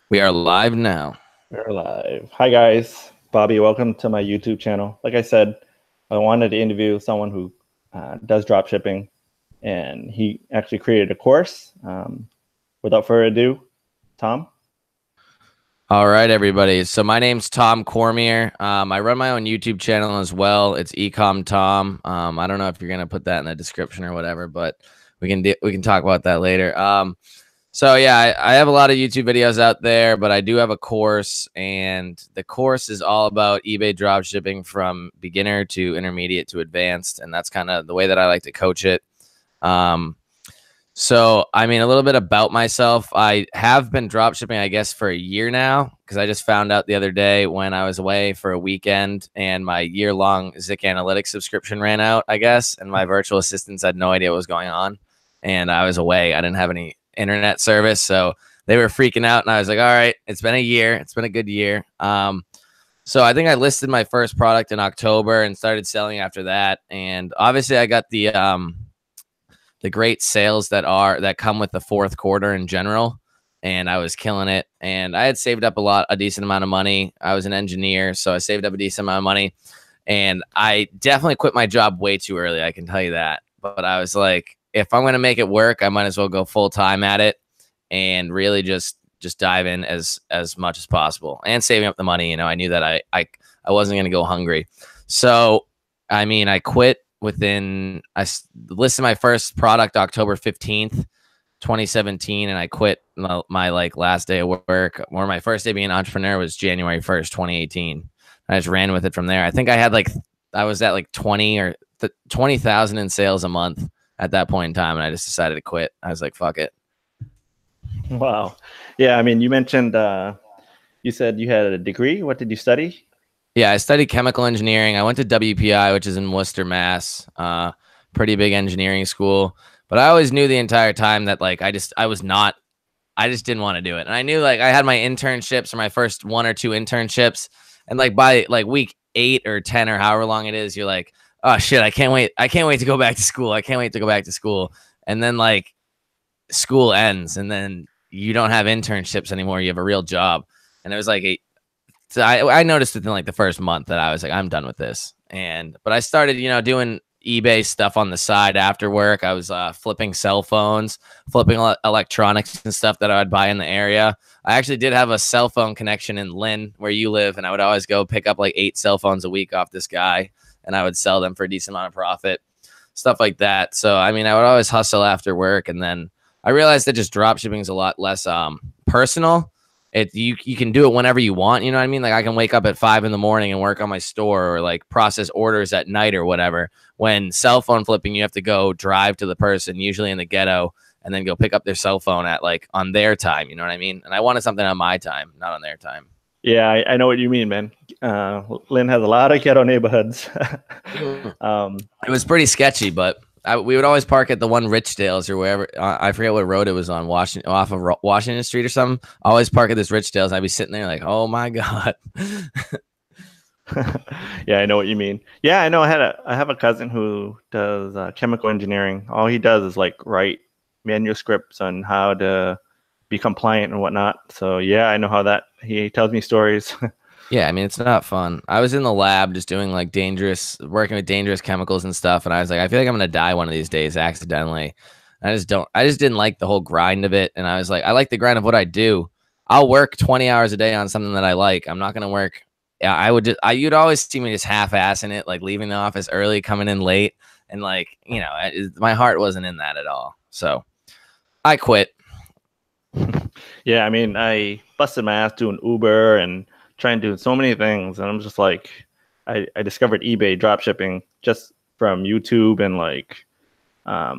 We are live now. We're live. Hi guys, Bobby. Welcome to my YouTube channel. Like I said, I wanted to interview someone who does drop shipping, and he actually created a course. Without further ado, Tom. All right, everybody. So my name's Tom Cormier. I run my own YouTube channel as well. It's Ecom Tom. I don't know if you're gonna put that in the description or whatever, but we can talk about that later. So yeah, I have a lot of YouTube videos out there, but I do have a course, and the course is all about eBay dropshipping from beginner to intermediate to advanced, and that's kind of the way that I like to coach it. So, I mean, a little bit about myself. I have been dropshipping, I guess, for a year now, because I just found out the other day when I was away for a weekend and my year-long Zik Analytics subscription ran out, I guess, and my virtual assistants had no idea what was going on. And I was away. I didn't have any internet service, so they were freaking out. And I was like, all right, it's been a year. It's been a good year. So I think I listed my first product in October and started selling after that. And obviously I got the great sales that come with the fourth quarter in general, and I was killing it. And I had saved up a decent amount of money. I was an engineer, so I saved up a decent amount of money, and I definitely quit my job way too early, I can tell you that. But I was like, if I'm going to make it work, I might as well go full time at it and really just dive in as much as possible, and saving up the money. You know, I knew that I wasn't going to go hungry. So, I mean, I quit I listed my first product October 15th, 2017, and I quit my like last day of work, or my first day being an entrepreneur was January 1st, 2018. I just ran with it from there. I think I was at like 20,000 in sales a month at that point in time, and I just decided to quit. I was like, fuck it. Wow. Yeah, I mean, you mentioned you said you had a degree. What did you study? Yeah, I studied chemical engineering. I went to WPI, which is in Worcester, Mass. Pretty big engineering school. But I always knew the entire time that like I just didn't want to do it. And I knew like I had my internships, or my first 1 or 2 internships, and like by like week 8 or 10 or however long it is, you're like, oh shit, I can't wait to go back to school. I can't wait to go back to school. And then like school ends, and then you don't have internships anymore. You have a real job. And it was like so I noticed within like the first month that I was like, I'm done with this. But I started, doing eBay stuff on the side after work. I was flipping cell phones, flipping electronics and stuff that I would buy in the area. I actually did have a cell phone connection in Lynn, where you live, and I would always go pick up like 8 cell phones a week off this guy, and I would sell them for a decent amount of profit, stuff like that. So, I mean, I would always hustle after work, and then I realized that just drop shipping is a lot less personal. You can do it whenever you want, you know what I mean? Like I can wake up at 5 in the morning and work on my store, or like process orders at night or whatever. When cell phone flipping, you have to go drive to the person, usually in the ghetto, and then go pick up their cell phone at like on their time, you know what I mean? And I wanted something on my time, not on their time. Yeah, I know what you mean, man. Lynn has a lot of ghetto neighborhoods. It was pretty sketchy, but we would always park at the one Richdale's or wherever. I forget what road it was on, off of Washington Street or something. Always park at this Richdale's. I'd be sitting there like, oh my god. Yeah, I know what you mean. Yeah, I know. I have a cousin who does chemical engineering. All he does is like write manuscripts on how to be compliant and whatnot. So yeah, I know how that. He tells me stories. Yeah, I mean, it's not fun. I was in the lab just doing like working with dangerous chemicals and stuff, and I was like, I feel like I'm gonna die one of these days accidentally. I just didn't like the whole grind of it, and I was like, I like the grind of what I do. I'll work 20 hours a day on something that I like. I'm not gonna work. Yeah, you'd always see me just half-assing it, like leaving the office early, coming in late, and like, my heart wasn't in that at all. So I quit. Yeah, I mean, I busted my ass doing Uber and trying to do so many things, and I'm just like, I discovered eBay dropshipping just from YouTube and like a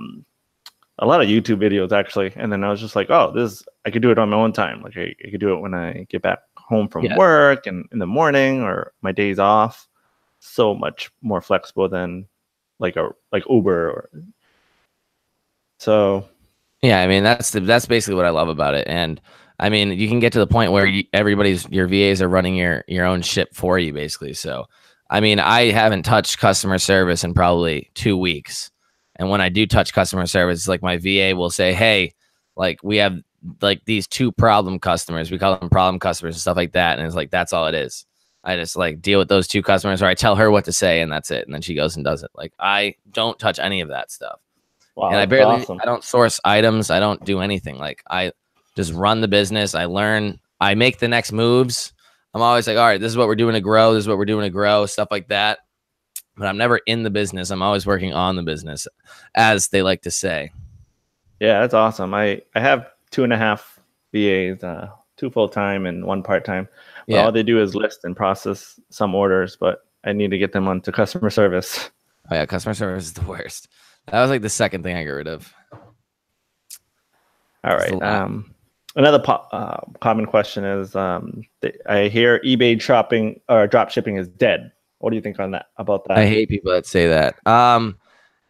lot of YouTube videos actually, and then I was just like, oh, I could do it on my own time. Like I could do it when I get back home from work and in the morning or my days off. So much more flexible than like Uber or so. Yeah, I mean, that's basically what I love about it. And I mean, you can get to the point where your VAs are running your own ship for you, basically. So, I mean, I haven't touched customer service in probably 2 weeks. And when I do touch customer service, like my VA will say, hey, like we have like these two problem customers. We call them problem customers and stuff like that. And it's like, that's all it is. I just like deal with those two customers, or I tell her what to say and that's it. And then she goes and does it. Like, I don't touch any of that stuff. Wow, and awesome. I don't source items. I don't do anything. Like, I just run the business. I learn, I make the next moves. I'm always like, all right, this is what we're doing to grow. This is what we're doing to grow, stuff like that. But I'm never in the business. I'm always working on the business, as they like to say. Yeah, that's awesome. I have 2.5 VAs, 2 full-time and 1 part-time. Yeah. All they do is list and process some orders, but I need to get them onto customer service. Oh yeah, customer service is the worst. That was like the second thing I got rid of. All right. Another common question is, I hear eBay shopping or drop shipping is dead. What do you think on that? About that? I hate people that say that.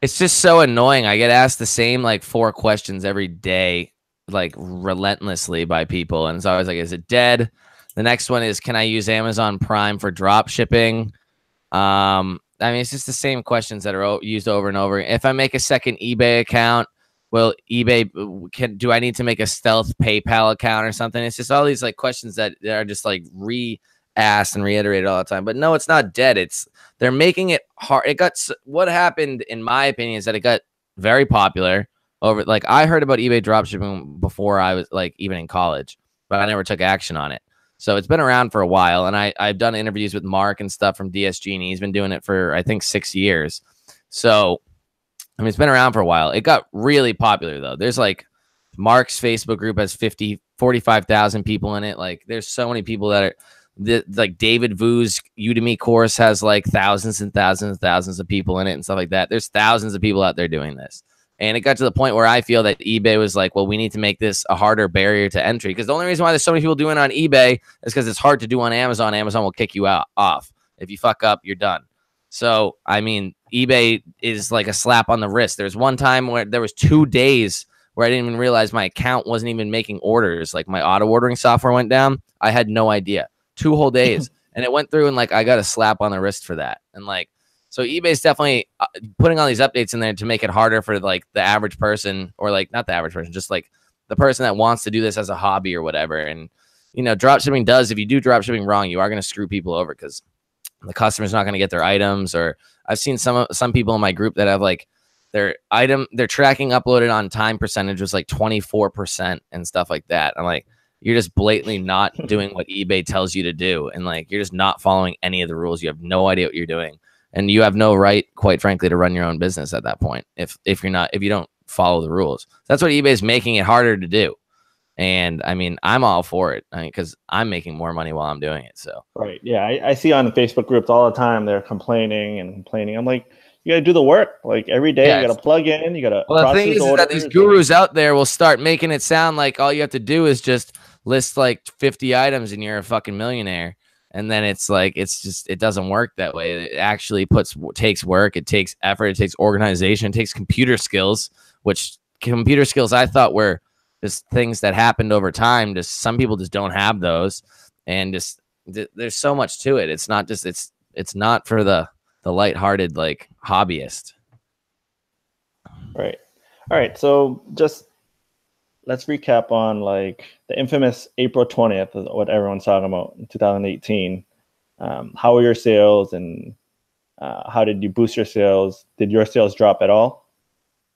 It's just so annoying. I get asked the same like 4 questions every day, like relentlessly by people, and it's always like, "Is it dead?" The next one is, "Can I use Amazon Prime for drop shipping?" I mean, it's just the same questions that are used over and over. If I make a second eBay account, well, eBay do I need to make a stealth PayPal account or something? It's just all these like questions that are just like asked and reiterated all the time. But no, it's not dead. They're making it hard. What happened, in my opinion, is that it got very popular over, like, I heard about eBay dropshipping before I was like even in college, but I never took action on it. So it's been around for a while, and I've done interviews with Mark and stuff from DSG, and he's been doing it for I think 6 years. So I mean, it's been around for a while. It got really popular though. There's like, Mark's Facebook group has 45,000 people in it. Like, there's so many people that are like, David Vu's Udemy course has like thousands and thousands and thousands of people in it and stuff like that. There's thousands of people out there doing this. And it got to the point where I feel that eBay was like, well, we need to make this a harder barrier to entry, because the only reason why there's so many people doing it on eBay is because it's hard to do on Amazon. Amazon will kick you off. If you fuck up, you're done. So, I mean, eBay is like a slap on the wrist. There's one time where there was 2 days where I didn't even realize my account wasn't even making orders. Like, my auto ordering software went down. I had no idea. 2 whole days. And it went through, and like, I got a slap on the wrist for that. And like, so eBay's definitely putting all these updates in there to make it harder for like the average person, or like, not the average person, just like the person that wants to do this as a hobby or whatever. And, you know, dropshipping does, if you do dropshipping wrong, you are going to screw people over, because the customer's not going to get their items. Or I've seen some people in my group that have like their tracking uploaded on time percentage was like 24% and stuff like that. I'm like, you're just blatantly not doing what eBay tells you to do. And like, you're just not following any of the rules. You have no idea what you're doing. And you have no right, quite frankly, to run your own business at that point if you don't follow the rules. That's what eBay is making it harder to do. And I mean, I'm all for it, because I'm making more money while I'm doing it. So right, yeah, I see on Facebook groups all the time they're complaining. I'm like, you got to do the work. Like, every day, you got to plug in. You got to. Well, the thing is that these gurus out there will start making it sound like all you have to do is just list like 50 items and you're a fucking millionaire. And then it's like, it doesn't work that way. It actually takes work. It takes effort. It takes organization. It takes computer skills, which computer skills I thought were just things that happened over time. Just some people just don't have those. And just there's so much to it. It's not just, it's not for the lighthearted, like, hobbyist. Right. All right. So just let's recap on like the infamous April 20th, what everyone's talking about in 2018. How were your sales, and how did you boost your sales? Did your sales drop at all?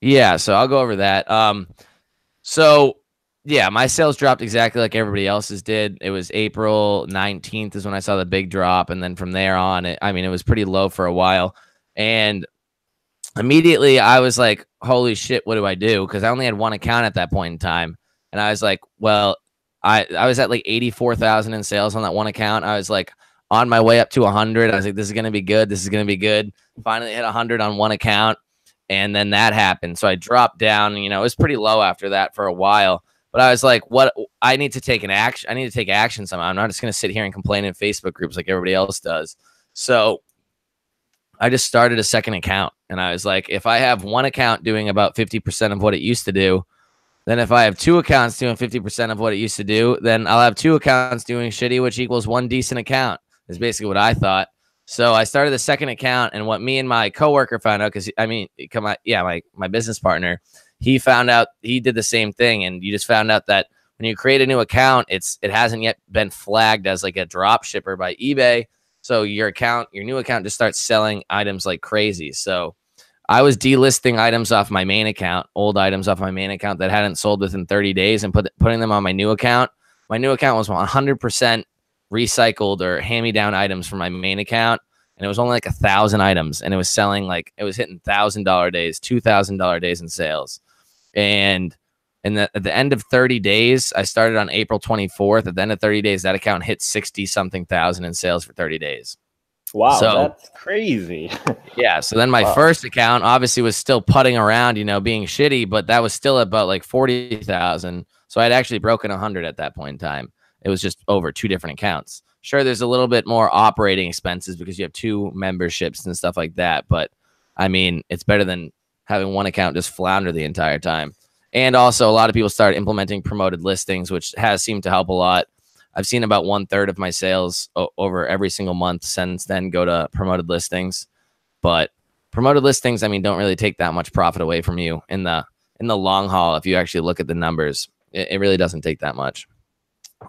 Yeah, so I'll go over that. So yeah, my sales dropped exactly like everybody else's did. It was April 19th is when I saw the big drop, and then from there on, it was pretty low for a while. And immediately I was like, holy shit, what do I do? Because I only had one account at that point in time. And I was like, well, I was at like 84,000 in sales on that one account. I was like on my way up to 100. I was like, this is going to be good. This is going to be good. Finally hit 100 on one account. And then that happened. So I dropped down, it was pretty low after that for a while. But I was like, what? I need to take action. I need to take action somehow. I'm not just going to sit here and complain in Facebook groups like everybody else does. So I just started a second account. And I was like, if I have one account doing about 50% of what it used to do, then if I have 2 accounts doing 50% of what it used to do, then I'll have 2 accounts doing shitty, which equals 1 decent account, is basically what I thought. So I started the second account, and what me and my coworker found out, because my business partner, he found out, he did the same thing. And you just found out that when you create a new account, it hasn't yet been flagged as like a drop shipper by eBay. So your new account just starts selling items like crazy. So I was delisting items off my main account, old items off my main account that hadn't sold within 30 days and putting them on my new account. My new account was 100% recycled or hand-me-down items from my main account. And it was only like 1,000 items. And it was selling like, it was hitting $1,000 days, $2,000 days in sales. And at the end of 30 days, I started on April 24th. At the end of 30 days, that account hit 60-something thousand in sales for 30 days. Wow, so, that's crazy. Yeah. So then my first account obviously was still putting around, being shitty, but that was still about like 40,000. So I'd actually broken 100 at that point in time. It was just over 2 different accounts. Sure, there's a little bit more operating expenses because you have 2 memberships and stuff like that. But I mean, it's better than having one account just flounder the entire time. And also, a lot of people start implementing promoted listings, which has seemed to help a lot. I've seen about 1/3 of my sales over every single month since then go to promoted listings. But promoted listings, I mean, don't really take that much profit away from you in the long haul. If you actually look at the numbers, it really doesn't take that much.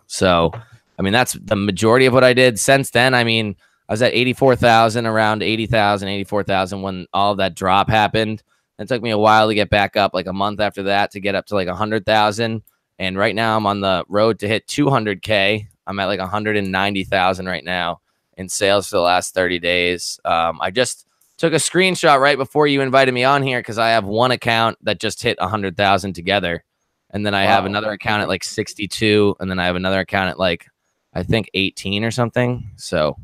So, I mean, that's the majority of what I did. Since then, I mean, I was at 84,000, around 80,000, 84,000 when all of that drop happened. It took me a while to get back up, like a month after that, to get up to like 100,000. And right now I'm on the road to hit 200K. I'm at like 190,000 right now in sales for the last 30 days. I just took a screenshot right before you invited me on here because I have one account that just hit 100,000 together. And then I have another account at like 62. And then I have another account at like, I think 18 or something. So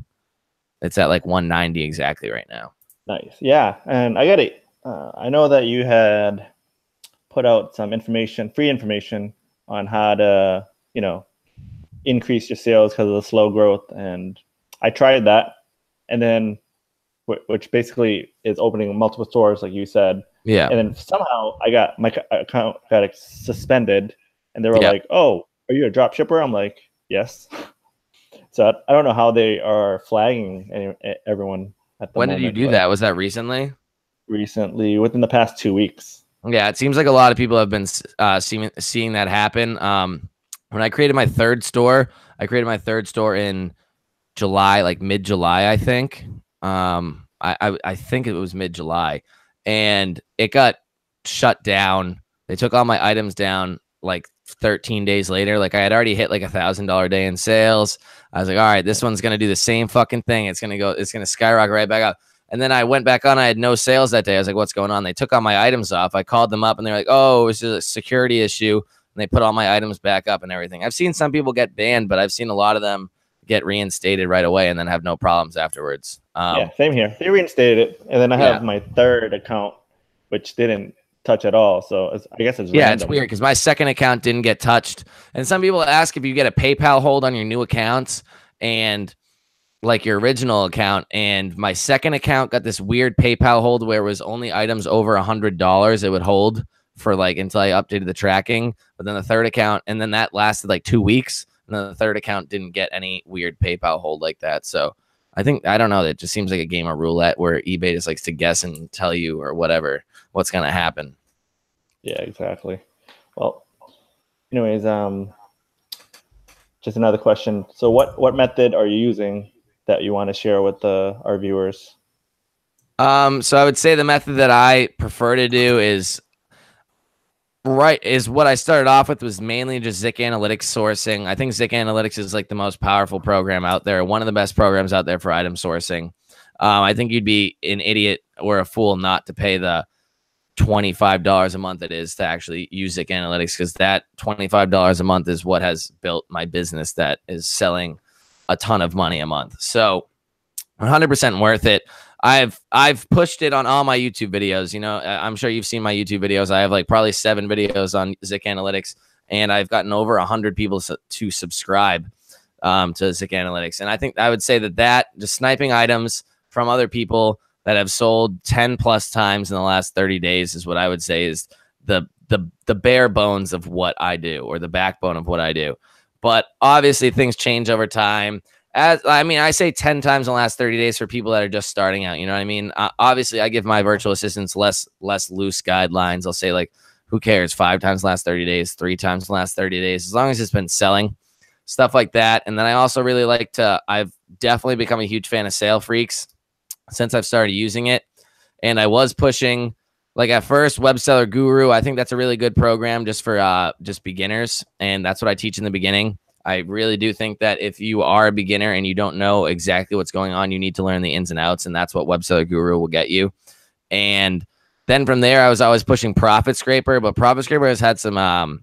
it's at like 190 exactly right now. Nice. Yeah. And I got it. I know that you had put out some information, free information on how to, increase your sales because of the slow growth. And I tried that. And then, which basically is opening multiple stores, like you said. Yeah. And then somehow my account got suspended and they were like, "Oh, are you a drop shipper?" I'm like, "Yes." So I don't know how they are flagging everyone at the moment. When did you do that? Was that recently? Recently, within the past 2 weeks. Yeah, it seems like a lot of people have been seeing that happen. When I created my third store, in July, like mid-July, I think. I think it was mid-July, and it got shut down. They took all my items down like 13 days later. Like I had already hit like $1,000 day in sales. I was like, all right, this one's gonna do the same fucking thing. It's gonna skyrocket right back up. And then I went back on. I had no sales that day. I was like, what's going on? They took all my items off. I called them up and they're like, oh, it was just a security issue. And they put all my items back up and everything. I've seen some people get banned, but I've seen a lot of them get reinstated right away and then have no problems afterwards. Yeah, same here. They reinstated it. And then I have my third account, which didn't touch at all. So I guess it's random. It's weird because my second account didn't get touched. And some people ask if you get a PayPal hold on your new accounts and like your original account, and my second account got this weird PayPal hold where it was only items over $100 it would hold for like until I updated the tracking. But then the third account, and then that lasted like 2 weeks, and then the third account didn't get any weird PayPal hold like that. So I don't know, it just seems like a game of roulette where eBay just likes to guess and tell you or whatever what's going to happen. Yeah, exactly. Well, anyways, just another question. So what method are you using that you want to share with our viewers? So I would say the method that I prefer to do is what I started off with was mainly just Zik Analytics sourcing. I think Zik Analytics is like the most powerful program out there, one of the best programs out there for item sourcing. I think you'd be an idiot or a fool not to pay the $25 a month it is to actually use Zik Analytics, because that $25 a month is what has built my business that is selling a ton of money a month. So 100% worth it. I've pushed it on all my YouTube videos. I'm sure you've seen my YouTube videos. I have like probably 7 videos on Zik Analytics, and I've gotten over 100 people to subscribe to Zik Analytics. And I think I would say that just sniping items from other people that have sold 10 plus times in the last 30 days is what I would say is the bare bones of what I do, or the backbone of what I do. But obviously things change over time. I say 10 times in the last 30 days for people that are just starting out. You know what I mean? Obviously, I give my virtual assistants less loose guidelines. I'll say like who cares? 5 times the last 30 days, 3 times the last 30 days, as long as it's been selling, stuff like that. And then I also really like to, I've definitely become a huge fan of Sale Freaks since I've started using it. And I was pushing, like at first, Web Seller Guru. I think that's a really good program just for just beginners. And that's what I teach in the beginning. I really do think that if you are a beginner and you don't know exactly what's going on, you need to learn the ins and outs. And that's what Web Seller Guru will get you. And then from there, I was always pushing Profit Scraper, but Profit Scraper has had some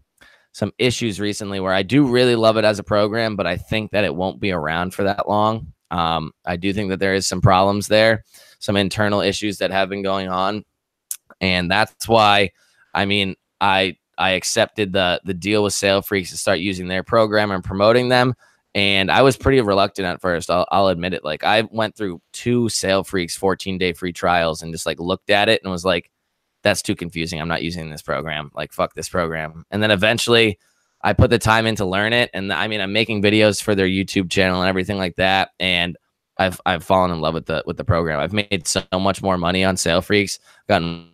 issues recently where I do really love it as a program, but I think that it won't be around for that long. I do think that there is some problems there, some internal issues that have been going on. And that's why, I mean, I accepted the deal with Sale Freaks to start using their program and promoting them. And I was pretty reluctant at first. I'll admit it. Like, I went through 2 Sale Freaks 14-day free trials and just like looked at it and was like, that's too confusing. I'm not using this program. Like, fuck this program. And then eventually I put the time in to learn it. And I mean, I'm making videos for their YouTube channel and everything like that. And I've fallen in love with the program. I've made so much more money on Sale Freaks, gotten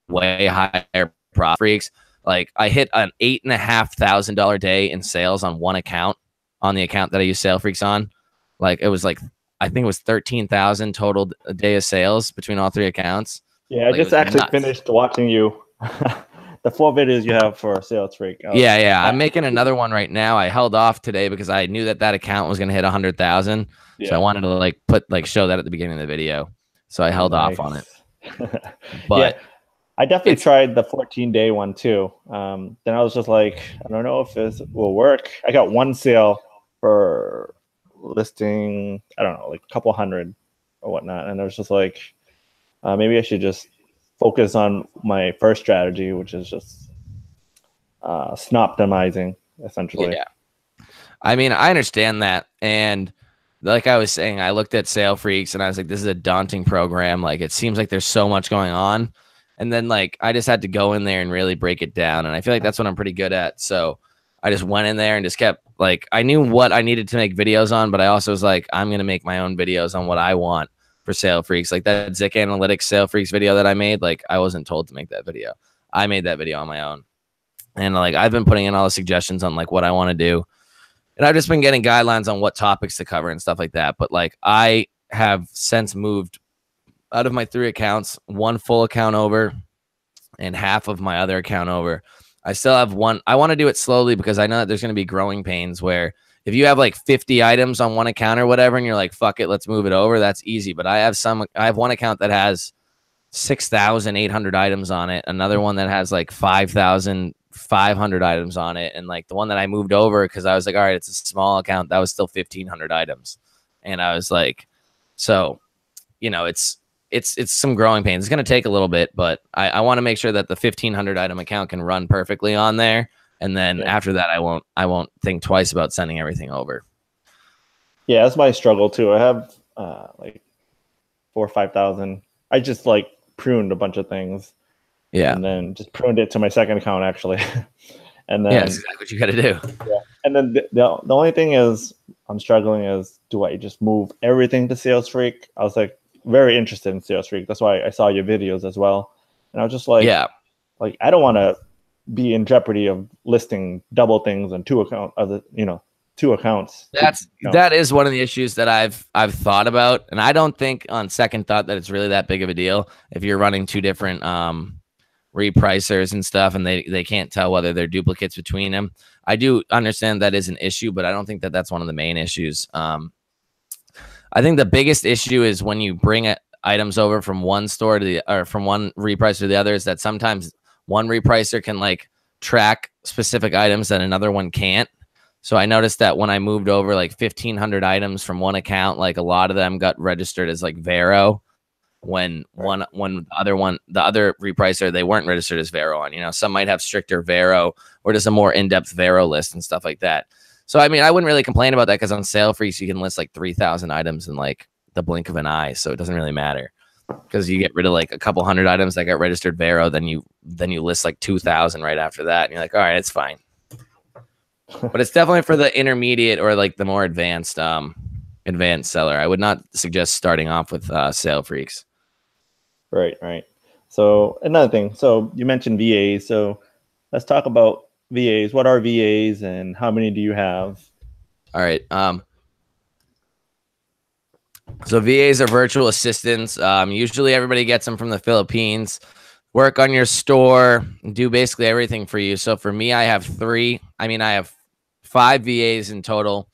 way higher profit freaks. Like, I hit an $8,500 day in sales on one account, on the account that I use Sale Freaks on. Like, it was like, I think it was 13,000 total a day of sales between all 3 accounts. Yeah, I just actually finished watching you. The 4 videos you have for Sales Freak. Yeah. I'm making another one right now. I held off today because I knew that account was going to hit 100,000. Yeah. So I wanted to show that at the beginning of the video. So I held off on it. But yeah, I definitely tried the 14-day one too. Then I was just like, I don't know if this will work. I got 1 sale for listing, I don't know, like a couple hundred or whatnot. And I was just like, maybe I should just focus on my first strategy, which is just snoptimizing, essentially. Yeah. I mean, I understand that. And like I was saying, I looked at Sale Freaks and I was like, this is a daunting program. Like, it seems like there's so much going on. And then, like, I just had to go in there and really break it down. And I feel like that's what I'm pretty good at. So I just went in there and just kept, like, I knew what I needed to make videos on, but I also was like, I'm going to make my own videos on what I want for Sale Freaks. Like that Zik Analytics Sale Freaks video that I made, like, I wasn't told to make that video. I made that video on my own. And like, I've been putting in all the suggestions on like what I want to do. And I've just been getting guidelines on what topics to cover and stuff like that. But like, I have since moved out of my 3 accounts, 1 full account over and half of my other account over. I still have 1. I want to do it slowly because I know that there's going to be growing pains where if you have like 50 items on 1 account or whatever, and you're like, fuck it, let's move it over, that's easy. But I have 1 account that has 6,800 items on it. Another one that has like 5,500 items on it. And like the one that I moved over, because I was like, all right, it's a small account, that was still 1,500 items. And I was like, so, you know, it's some growing pains. It's going to take a little bit, but I want to make sure that the 1,500 item account can run perfectly on there. And then after that, I won't think twice about sending everything over. Yeah, that's my struggle too. I have like 4,000 or 5,000. I just like pruned a bunch of things. Yeah. And then just pruned it to my second account actually. And then that's exactly what you got to do. Yeah. And then the only thing is I'm struggling is, do I just move everything to Sales Freak? I was like very interested in Sales Freak. That's why I saw your videos as well. And I was just like, yeah, like I don't want to be in jeopardy of listing double things on 2 accounts. That is one of the issues that I've thought about, and I don't think on second thought that it's really that big of a deal if you're running 2 different repricers and stuff, and they can't tell whether they're duplicates between them. I do understand that is an issue, but I don't think that that's one of the main issues. I think the biggest issue is when you bring items over from one store to from one repricer to the other, is that sometimes one repricer can like track specific items that another one can't. So I noticed that when I moved over like 1,500 items from one account, like a lot of them got registered as like Vero, when the other repricer, they weren't registered as Vero on. You know, some might have stricter Vero or just a more in-depth Vero list and stuff like that. So I mean, I wouldn't really complain about that because on Sale Freaks you can list like 3,000 items in like the blink of an eye, so it doesn't really matter. Because you get rid of like a couple hundred items that got registered Vero, then you list like 2,000 right after that, and you're like, all right, it's fine. But it's definitely for the intermediate or like the more advanced seller. I would not suggest starting off with Sale Freaks. Right. So another thing. So you mentioned VAs. So let's talk about VAs. What are VAs and how many do you have? All right. So VAs are virtual assistants. Usually everybody gets them from the Philippines. Work on your store, do basically everything for you. So for me, I have 5 VAs in total.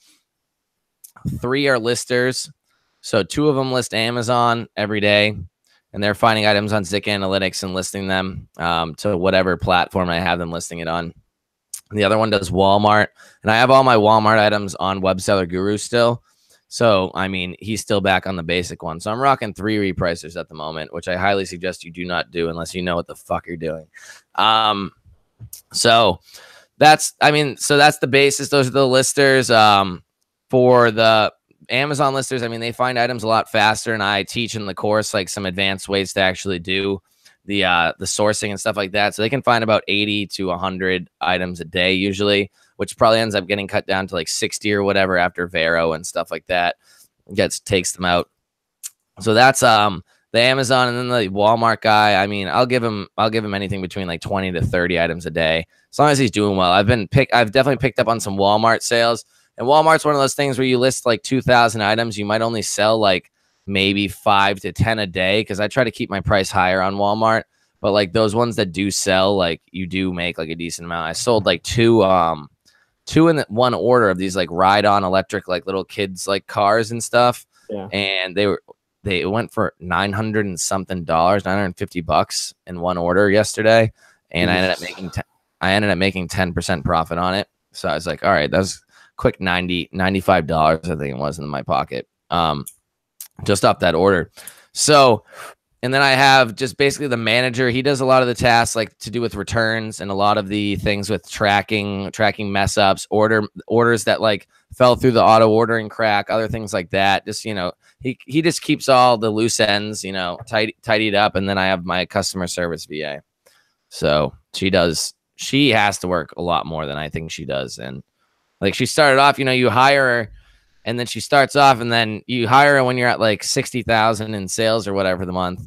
3 are listers. So 2 of them list Amazon every day, and they're finding items on Zik Analytics and listing them to whatever platform I have them listing it on. The other one does Walmart, and I have all my Walmart items on Web Seller Guru still. So, I mean, he's still back on the basic one. So I'm rocking 3 repricers at the moment, which I highly suggest you do not do unless you know what the fuck you're doing. So that's the basis. Those are the listers. For the Amazon listers, I mean, they find items a lot faster, and I teach in the course like some advanced ways to actually do the sourcing and stuff like that. So they can find about 80 to 100 items a day usually, which probably ends up getting cut down to like 60 or whatever after Vero and stuff like that takes them out. So that's the Amazon. And then the Walmart guy, I mean, I'll give him anything between like 20 to 30 items a day, as long as he's doing well. I've definitely picked up on some Walmart sales, and Walmart's one of those things where you list like 2,000 items, you might only sell like maybe 5 to 10 a day, because I try to keep my price higher on Walmart. But like those ones that do sell, like you do make like a decent amount. I sold like two in one order of these like ride-on electric like little kids like cars and stuff. Yeah. And they went for $900 and something, $950 in one order yesterday, and I ended up making 10% profit on it. So I was like, all right, that's quick $95 I think it was in my pocket. Just off that order. So, and then I have just basically the manager. He does a lot of the tasks like to do with returns and a lot of the things with tracking mess ups, orders that like fell through the auto ordering crack, other things like that. Just, you know, he just keeps all the loose ends, you know, tidied up. And then I have my customer service VA. So she has to work a lot more than I think she does. And like she started off, you know, you hire her, and then she starts off, and then you hire her when you're at like 60,000 in sales or whatever the month.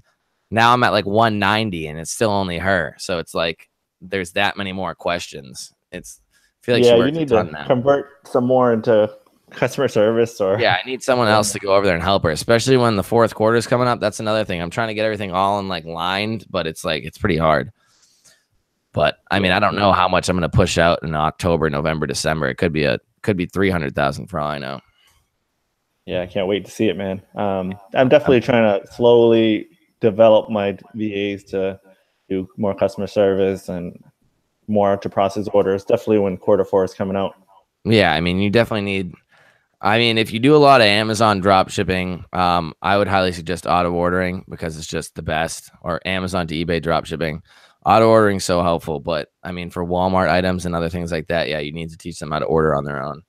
Now I'm at like 190, and it's still only her. So it's like there's that many more questions. I feel like she works you need a ton to now. Convert some more into customer service, or I need someone else to go over there and help her, especially when the fourth quarter is coming up. That's another thing. I'm trying to get everything all in like lined, but it's like it's pretty hard. But I mean, I don't know how much I'm going to push out in October, November, December. It could be 300,000 for all I know. Yeah, I can't wait to see it, man. I'm definitely trying to slowly develop my VAs to do more customer service and more to process orders. Definitely when Q4 is coming out. Yeah, I mean, you definitely need. I mean, if you do a lot of Amazon drop shipping, I would highly suggest auto ordering, because it's just the best, or Amazon to eBay drop shipping. Auto ordering is so helpful, but I mean, for Walmart items and other things like that, yeah, you need to teach them how to order on their own,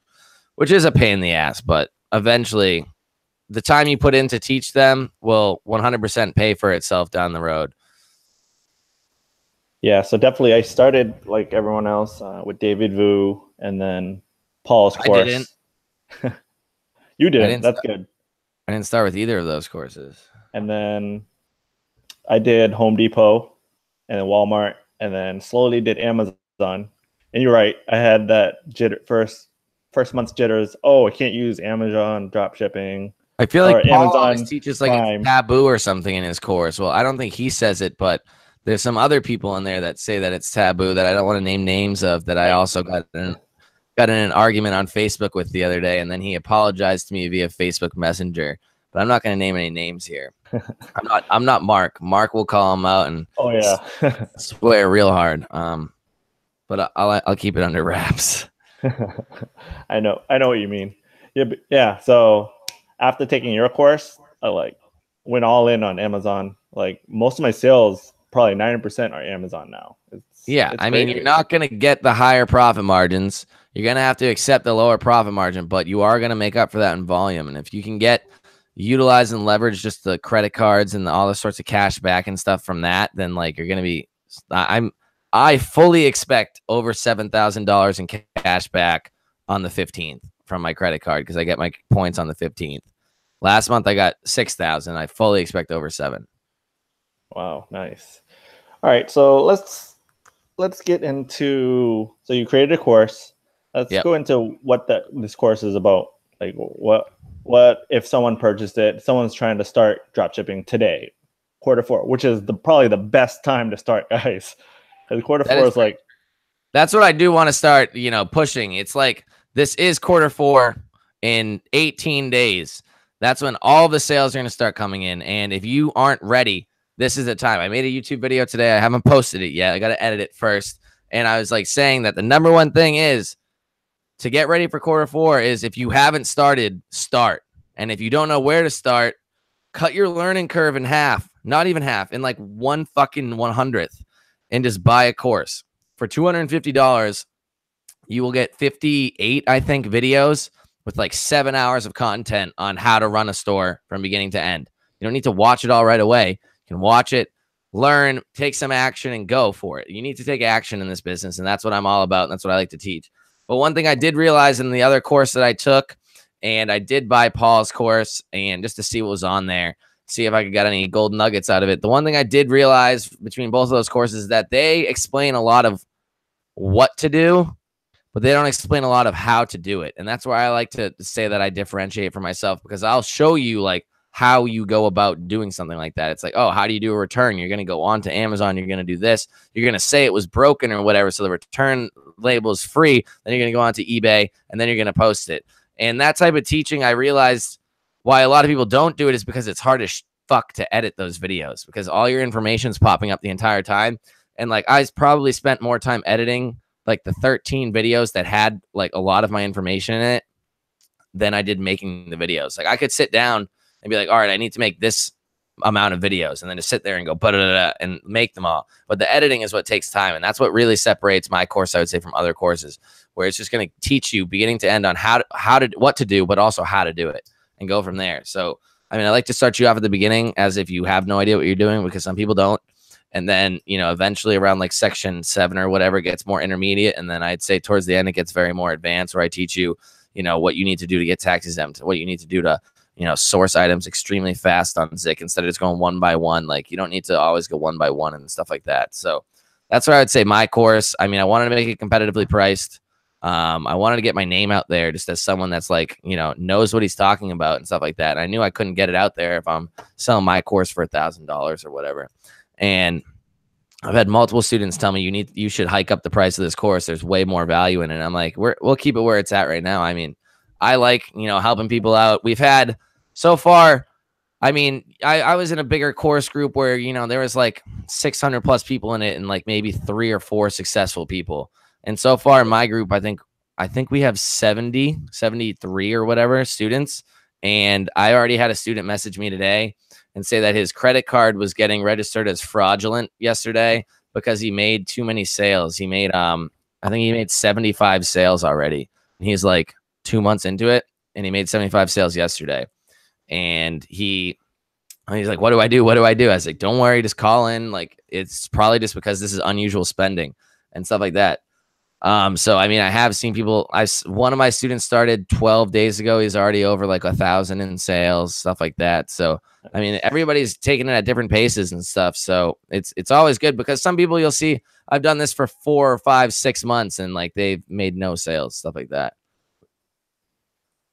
which is a pain in the ass. But eventually, the time you put in to teach them will 100% pay for itself down the road. Yeah, so definitely I started like everyone else with David Vu and then Paul's course. I didn't. You didn't. That's good. I didn't start with either of those courses. And then I did Home Depot and then Walmart, and then slowly did Amazon. And you're right, I had that first month's jitters. Oh, I can't use Amazon drop shipping. I feel like Paul always teaches like it's taboo or something in his course. Well, I don't think he says it, but there's some other people in there that say that it's taboo that I don't want to name names of, that I also got in an argument on Facebook with the other day, and then he apologized to me via Facebook Messenger. But I'm not going to name any names here. I'm not Mark. Mark will call him out and swear real hard. But I'll keep it under wraps. I know what you mean. Yeah. So after taking your course, I like went all in on Amazon. Like most of my sales, probably 90% are Amazon now. I mean, you're not going to get the higher profit margins. You're going to have to accept the lower profit margin, but you are going to make up for that in volume. And if you can utilize and leverage just the credit cards and all the sorts of cash back and stuff from that, then like you're going to be, I fully expect over $7,000 in cash back on the 15th from my credit card, because I get my points on the 15th. Last month I got 6,000. I fully expect over 7. Wow, nice. All right, so let's let's get into, so you created a course. Let's Yep. go into what this course is about. Like what if someone purchased it, someone's trying to start dropshipping today, Q4, which is probably the best time to start, guys. Because Q4 is like, that's what I do want to start, pushing. It's like, this is Q4 in 18 days. That's when all the sales are going to start coming in. And if you aren't ready, this is the time. I made a YouTube video today. I haven't posted it yet. I got to edit it first. And I was like saying that the number one thing is to get ready for Q4 is, if you haven't started, start. And if you don't know where to start, cut your learning curve in half, not even half, in like 1/100th, and just buy a course. For $250, you will get 58, I think, videos with like 7 hours of content on how to run a store from beginning to end. You don't need to watch it all right away. You can watch it, learn, take some action, and go for it. You need to take action in this business, and that's what I'm all about, and that's what I like to teach. But one thing I did realize in the other course that I took, and I did buy Paul's course, and just to see what was on there, see if I could get any gold nuggets out of it. The one thing I did realize between both of those courses is that they explain a lot of what to do, but they don't explain a lot of how to do it. And that's where I like to say that I differentiate for myself, because I'll show you like how you go about doing something like that. It's like, oh, how do you do a return? You're going to go on to Amazon. You're going to do this. You're going to say it was broken or whatever, so the return label is free. Then you're going to go on to eBay, and then you're going to post it. And that type of teaching, I realized why a lot of people don't do it is because it's hard as fuck to edit those videos, because all your information is popping up the entire time. And like, I probably spent more time editing like the 13 videos that had like a lot of my information in it than I did making the videos. Like, I could sit down and be like, all right, I need to make this amount of videos, and then just sit there and go and make them all. But the editing is what takes time, and that's what really separates my course, I would say, from other courses, where it's just going to teach you beginning to end on what to do, but also how to do it, and go from there. So, I mean, I like to start you off at the beginning as if you have no idea what you're doing, because some people don't. And then, eventually around like section 7 or whatever, it gets more intermediate. And then I'd say towards the end, it gets very more advanced, where I teach you, what you need to do to get tax exempt, what you need to do to, source items extremely fast on Zik instead of just going one by one. Like, you don't need to always go one by one and stuff like that. So that's where I would say my course. I mean, I wanted to make it competitively priced. I wanted to get my name out there just as someone that's like, knows what he's talking about and stuff like that. And I knew I couldn't get it out there if I'm selling my course for $1,000 or whatever. And I've had multiple students tell me you should hike up the price of this course. There's way more value in it. And I'm like, we'll keep it where it's at right now. I mean, I like, helping people out. We've had so far, I mean, I was in a bigger course group where, there was like 600 plus people in it, and like maybe 3 or 4 successful people. And so far in my group, I think we have 73 or whatever students. And I already had a student message me today and say that his credit card was getting registered as fraudulent yesterday because he made too many sales. He made, I think he made 75 sales already. And he's like 2 months into it, and he made 75 sales yesterday. And he's like, what do I do? What do I do? I was like, don't worry, just call in. Like, it's probably just because this is unusual spending and stuff like that. So, I mean, I have seen people, one of my students started 12 days ago. He's already over like 1,000 in sales, stuff like that. So, I mean, everybody's taking it at different paces and stuff. So it's always good, because some people you'll see, I've done this for 4 or 5, 6 months, and like they've made no sales, stuff like that.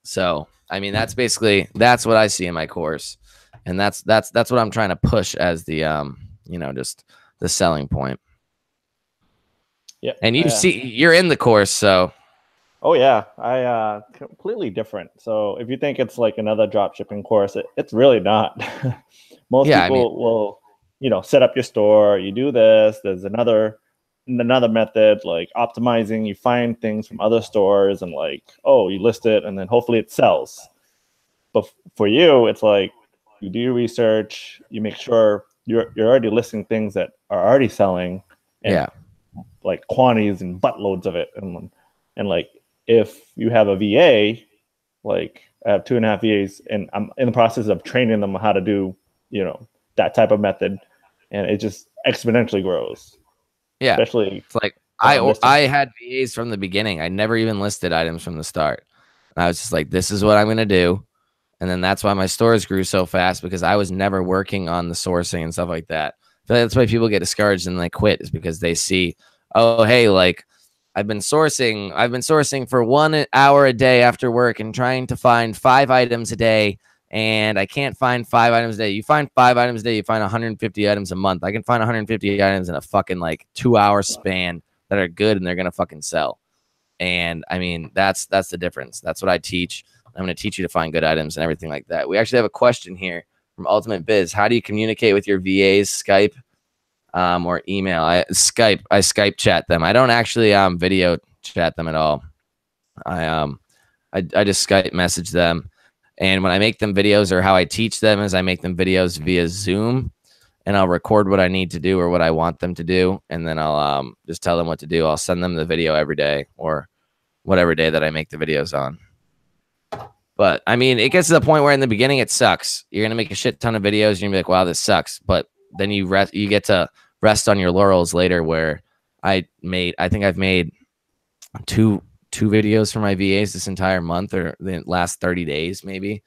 So, I mean, that's what I see in my course. And that's what I'm trying to push as the, just the selling point. Yeah. And you're in the course, so. Oh yeah, I completely different. So if you think it's like another dropshipping course, it's really not. Most people will, set up your store. You do this. There's another method, like optimizing. You find things from other stores and like, oh, you list it, and then hopefully it sells. But for you, it's like you do your research. You make sure you're already listing things that are already selling. And like quantities and buttloads of it. And like, if you have a VA, like I have 2.5 VAs, and I'm in the process of training them how to do, that type of method, and it just exponentially grows. Yeah. Especially, it's like I had VAs from the beginning. I never even listed items from the start. And I was just like, this is what I'm going to do. And then that's why my stores grew so fast, because I was never working on the sourcing and stuff like that. So that's why people get discouraged and like quit, is because they see, oh, hey, like I've been sourcing for 1 hour a day after work and trying to find 5 items a day. And I can't find 5 items a day. You find 5 items a day, you find 150 items a month. I can find 150 items in a fucking like 2-hour span that are good and they're going to fucking sell. And I mean, that's the difference. That's what I teach. I'm going to teach you to find good items and everything like that. We actually have a question here from Ultimate Biz. How do you communicate with your VAs? Skype or email? I Skype chat them. I don't actually video chat them at all. I just Skype message them. And when I make them videos, or how I teach them is I make them videos via Zoom, and I'll record what I need to do or what I want them to do. And then I'll just tell them what to do. I'll send them the video every day or whatever day that I make the videos on. But I mean, it gets to the point where in the beginning it sucks. You're going to make a shit ton of videos. You're going to be like, wow, this sucks. But then you get to rest on your laurels later, where I think I've made two videos for my VAs this entire month, or the last 30 days, maybe.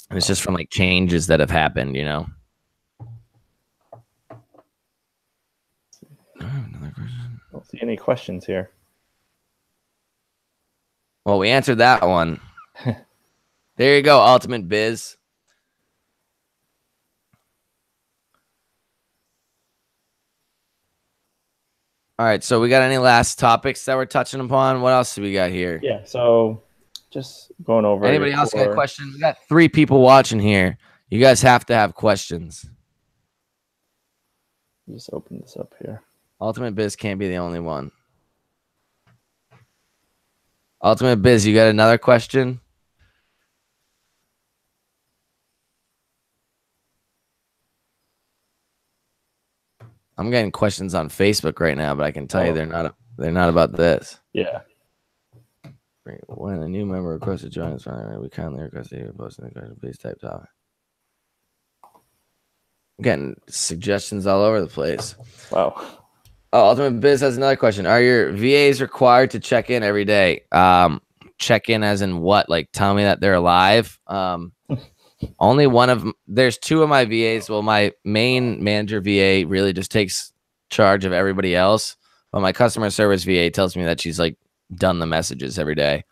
And it's just from like changes that have happened, you know? Another question. I don't see any questions here. Well, we answered that one. There you go, Ultimate Biz. All right, so we got any last topics that we're touching upon? What else do we got here? Yeah, so just going over. Anybody else got questions? We got 3 people watching here. You guys have to have questions. Just open this up here. Ultimate Biz can't be the only one. Ultimate Biz, you got another question? I'm getting questions on Facebook right now, but I can tell you they're not about this. Yeah. When a new member requests to join us, we kindly request that you post the question. Please type topic. I'm getting suggestions all over the place. Wow. Oh, Ultimate Biz has another question. Are your VAs required to check in every day? Check in as in what? Like tell me that they're alive? Only one of them. There's 2 of my VAs. Well, my main manager VA really just takes charge of everybody else. But my customer service VA tells me that she's like done the messages every day.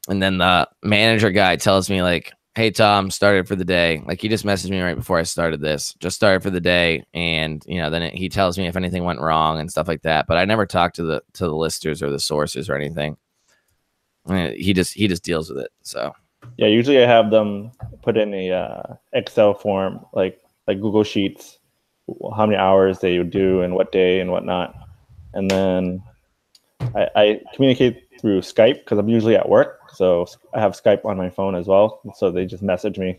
And then the manager guy tells me like, hey, Tom, started for the day. Like he just messaged me right before I started this. Just started for the day. And, you know, then he tells me if anything went wrong and stuff like that. But I never talked to the listers or the sources or anything. He just deals with it. So. Yeah, usually I have them put in a Excel form, like Google Sheets, how many hours they would do and what day and whatnot. And then I communicate through Skype because I'm usually at work. So I have Skype on my phone as well. So they just message me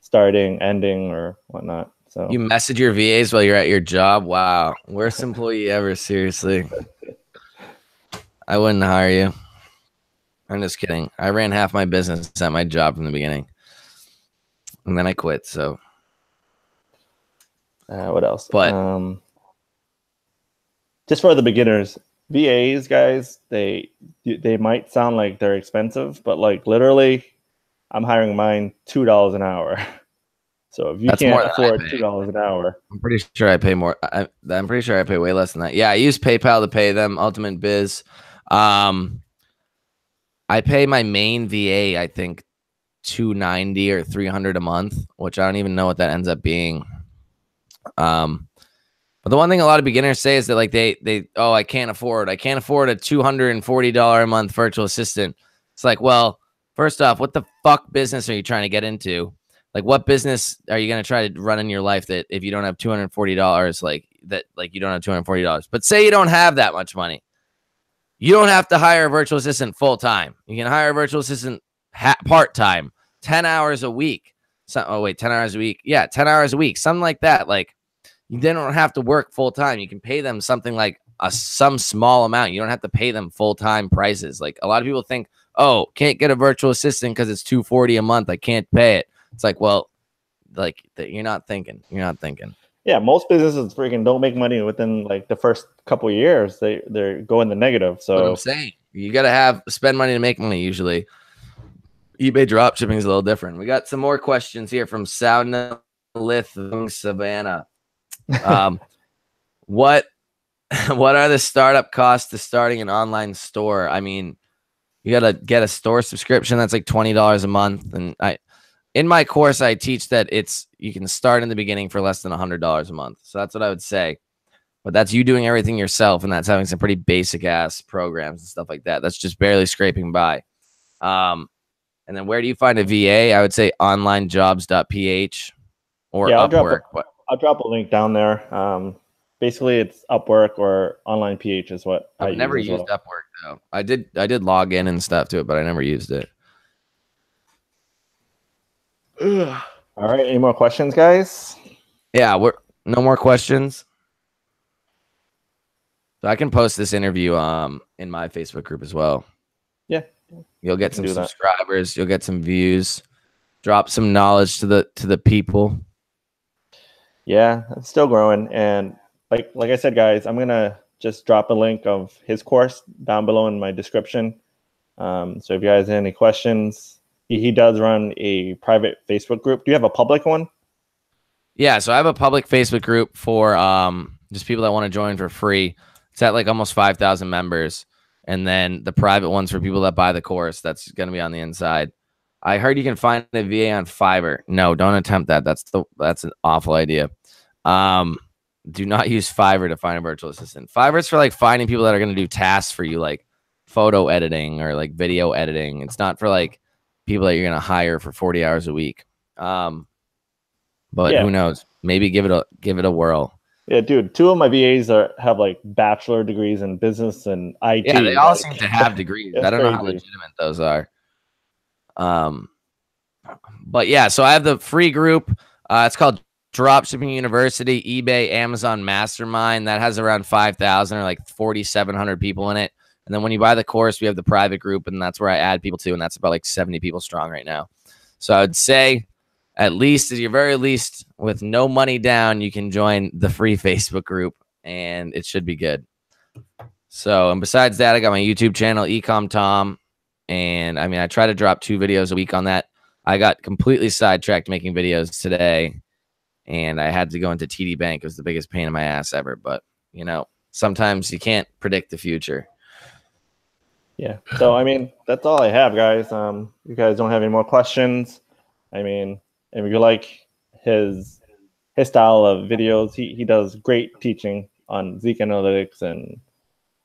starting, ending, or whatnot. So you message your VAs while you're at your job? Wow. Worst employee ever, seriously. I wouldn't hire you. I'm just kidding. I ran half my business at my job from the beginning. And then I quit, so. What else? But just for the beginners, VAs, guys, they might sound like they're expensive, but like literally, I'm hiring mine $2 an hour. So if you can't afford $2 an hour, I'm pretty sure I pay more. I'm pretty sure I pay way less than that. Yeah, I use PayPal to pay them. Ultimate Biz. I pay my main VA, I think, $290 or $300 a month, which I don't even know what that ends up being. But the one thing a lot of beginners say is that like I can't afford a $240 a month virtual assistant. It's like, well, first off, what the fuck business are you trying to get into? Like, what business are you going to try to run in your life that if you don't have $240, you don't have $240? But say you don't have that much money. You don't have to hire a virtual assistant full time. You can hire a virtual assistant part time, 10 hours a week. 10 hours a week. Yeah, 10 hours a week, something like that. Like, you don't have to work full time. You can pay them something like some small amount. You don't have to pay them full time prices. Like a lot of people think, oh, can't get a virtual assistant because it's $240 a month. I can't pay it. It's like, well, like you're not thinking. Yeah, most businesses freaking don't make money within like the first couple of years. They're going the negative. So what I'm saying, you gotta spend money to make money. Usually, eBay dropshipping is a little different. We got some more questions here from Soundlith Savannah. What What are the startup costs to starting an online store? I mean, you got to get a store subscription. That's like $20 a month. And in my course, I teach that you can start in the beginning for less than $100 a month. So that's what I would say. But that's you doing everything yourself, and that's having some pretty basic ass programs and stuff like that. That's just barely scraping by. And then where do you find a VA? I would say onlinejobs.ph or Upwork. I'll drop a link down there. Basically, it's Upwork or Online PH is what I've never used Upwork though. I did log in and stuff to it, but I never used it. All right, any more questions, guys? Yeah, no more questions. So I can post this interview in my Facebook group as well. Yeah. You'll get some subscribers, you'll get some views, drop some knowledge to the people. Yeah, it's still growing. And like I said, guys, I'm gonna just drop a link of his course down below in my description. So if you guys have any questions, he does run a private Facebook group. Do you have a public one? Yeah, so I have a public Facebook group for just people that want to join for free. It's at like almost 5,000 members. And then the private ones for people that buy the course. That's going to be on the inside. I heard you can find a VA on Fiverr. No, don't attempt that. That's an awful idea. Do not use Fiverr to find a virtual assistant. Fiverr's for like finding people that are going to do tasks for you, like photo editing or like video editing. It's not for like people that you're going to hire for 40 hours a week. But yeah, who knows? Maybe give it a whirl. Yeah, dude, 2 of my VAs have like bachelor degrees in business and IT. Yeah, they all seem to have degrees. I don't know how legitimate those are. But yeah, so I have the free group. It's called Dropshipping University, eBay, Amazon Mastermind. That has around 5,000 or like 4,700 people in it. And then when you buy the course, we have the private group, and that's where I add people to, and that's about like 70 people strong right now. So I would say, at your very least, with no money down, you can join the free Facebook group, and it should be good. So, and besides that, I got my YouTube channel, Ecom Tom, and I mean, I try to drop 2 videos a week on that. I got completely sidetracked making videos today, and I had to go into TD Bank. It was the biggest pain in my ass ever, but you know, sometimes you can't predict the future. Yeah. So, I mean, that's all I have, guys. You guys don't have any more questions? I mean, if you like his style of videos, he does great teaching on Zeke Analytics and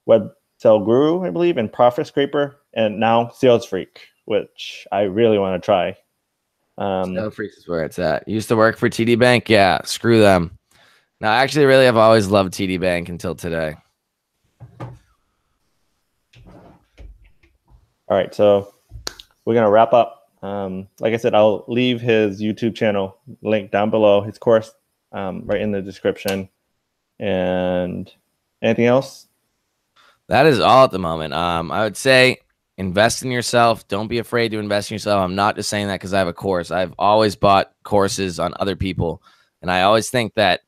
Web Sell Guru, I believe, and Profit Scraper, and now Sales Freak, which I really want to try. Sales Freak is where it's at. Used to work for TD Bank. Yeah, screw them. No, actually, really, I've always loved TD Bank until today. All right, so we're going to wrap up. Like I said, I'll leave his YouTube channel link down below, his course right in the description. And anything else? That is all at the moment. I would say invest in yourself. Don't be afraid to invest in yourself. I'm not just saying that because I have a course. I've always bought courses on other people. And I always think that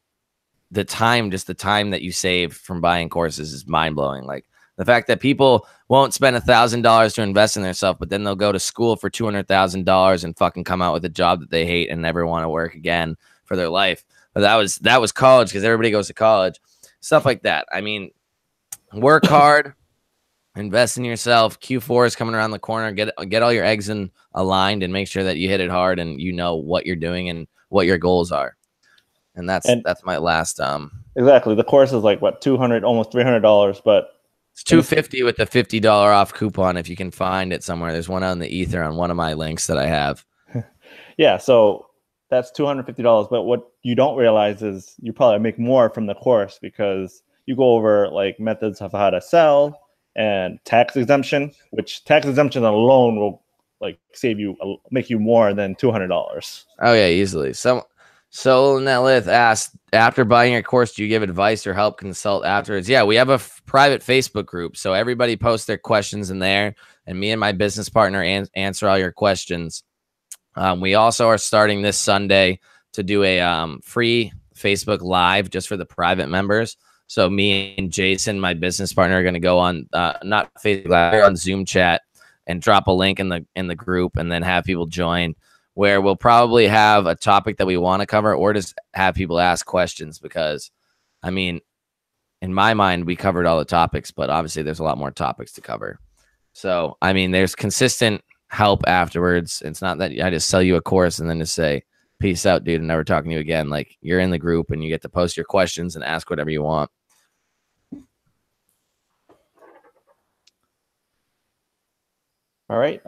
the time that you save from buying courses is mind-blowing. Like, the fact that people won't spend $1,000 to invest in themselves, but then they'll go to school for $200,000 and fucking come out with a job that they hate and never want to work again for their life. But that was college, because everybody goes to college. Stuff like that. I mean, work hard, invest in yourself. Q4 is coming around the corner. Get all your eggs aligned and make sure that you hit it hard and you know what you're doing and what your goals are. And that's my last. Exactly. The course is like what, $200, almost $300, but it's $250 with the $50 off coupon if you can find it somewhere. There's one on the ether on one of my links that I have. Yeah, so that's $250. But what you don't realize is you probably make more from the course, because you go over like methods of how to sell and tax exemption, which tax exemption alone will like make you more than $200. Oh yeah, easily. So Nelith asked, after buying your course, do you give advice or help consult afterwards? Yeah, we have a private Facebook group, so everybody posts their questions in there, and me and my business partner answer all your questions. We also are starting this Sunday to do a free Facebook Live just for the private members. So me and Jason, my business partner, are going to go on not Facebook Live, on Zoom chat and drop a link in the group, and then have people join, where we'll probably have a topic that we want to cover, or just have people ask questions, because I mean, in my mind, we covered all the topics, but obviously there's a lot more topics to cover. So, I mean, there's consistent help afterwards. It's not that I just sell you a course and then just say, peace out, dude, and never talking to you again. Like, you're in the group and you get to post your questions and ask whatever you want. All right.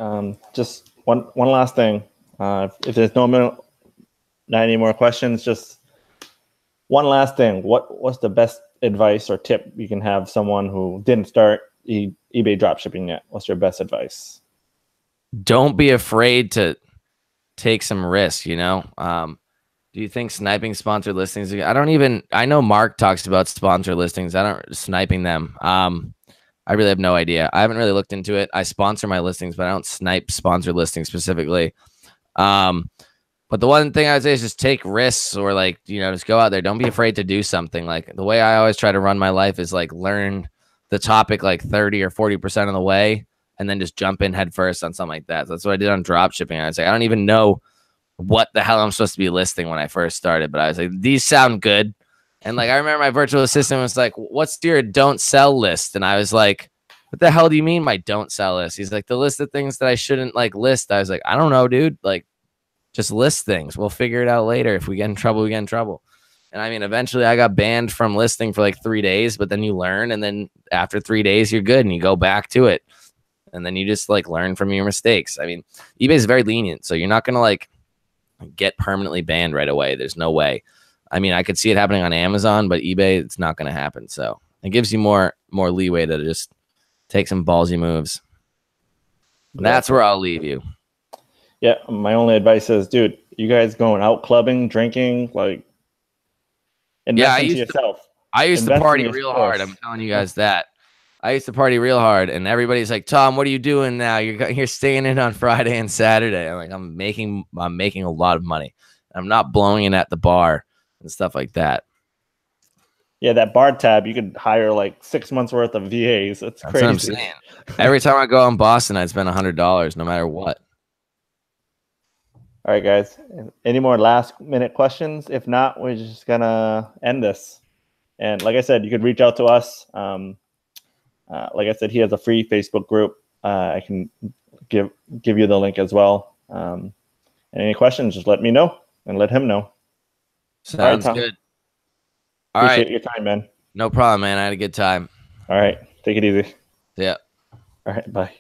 Just one last thing. If there's not any more questions, just one last thing. What's the best advice or tip you can have someone who didn't start eBay dropshipping yet? What's your best advice? Don't be afraid to take some risks, you know? Do you think sniping sponsored listings? I know Mark talks about sponsored listings. I don't sniping them. I really have no idea. I haven't really looked into it. I sponsor my listings, but I don't snipe sponsored listings specifically. But the one thing I would say is just take risks, or like, you know, just go out there. Don't be afraid to do something. Like, the way I always try to run my life is like learn the topic like 30 or 40% of the way, and then just jump in head first on something like that. So that's what I did on drop shipping. I was like, I don't even know what the hell I'm supposed to be listing when I first started, but I was like, these sound good. And like, I remember my virtual assistant was like, what's your don't sell list? And I was like, what the hell do you mean my don't sell list? He's like, the list of things that I shouldn't like list. I was like, I don't know, dude. Like, just list things. We'll figure it out later. If we get in trouble, we get in trouble. And I mean, eventually I got banned from listing for like 3 days, but then you learn. And then after 3 days, you're good and you go back to it. And then you just like learn from your mistakes. I mean, eBay is very lenient. So you're not going to like get permanently banned right away. There's no way. I mean, I could see it happening on Amazon, but eBay, it's not going to happen. So it gives you more leeway to just take some ballsy moves. That's where I'll leave you. Yeah, my only advice is, dude, you guys going out clubbing, drinking, like, invest into yourself. I used to party real hard. I'm telling you guys that. I used to party real hard, and everybody's like, Tom, what are you doing now? You're staying in on Friday and Saturday. I'm like, I'm making a lot of money. I'm not blowing it at the bar and stuff like that. Yeah, that bar tab, you could hire like 6 months worth of VAs. That's crazy. What I'm saying. Every time I go in Boston, I'd spend $100 no matter what. All right, guys. Any more last minute questions? If not, we're just gonna end this. And like I said, you could reach out to us. Like I said, he has a free Facebook group. I can give you the link as well. And any questions, just let me know and let him know. Sounds good. All right. Appreciate your time, man. No problem, man. I had a good time. All right. Take it easy. Yeah. All right. Bye.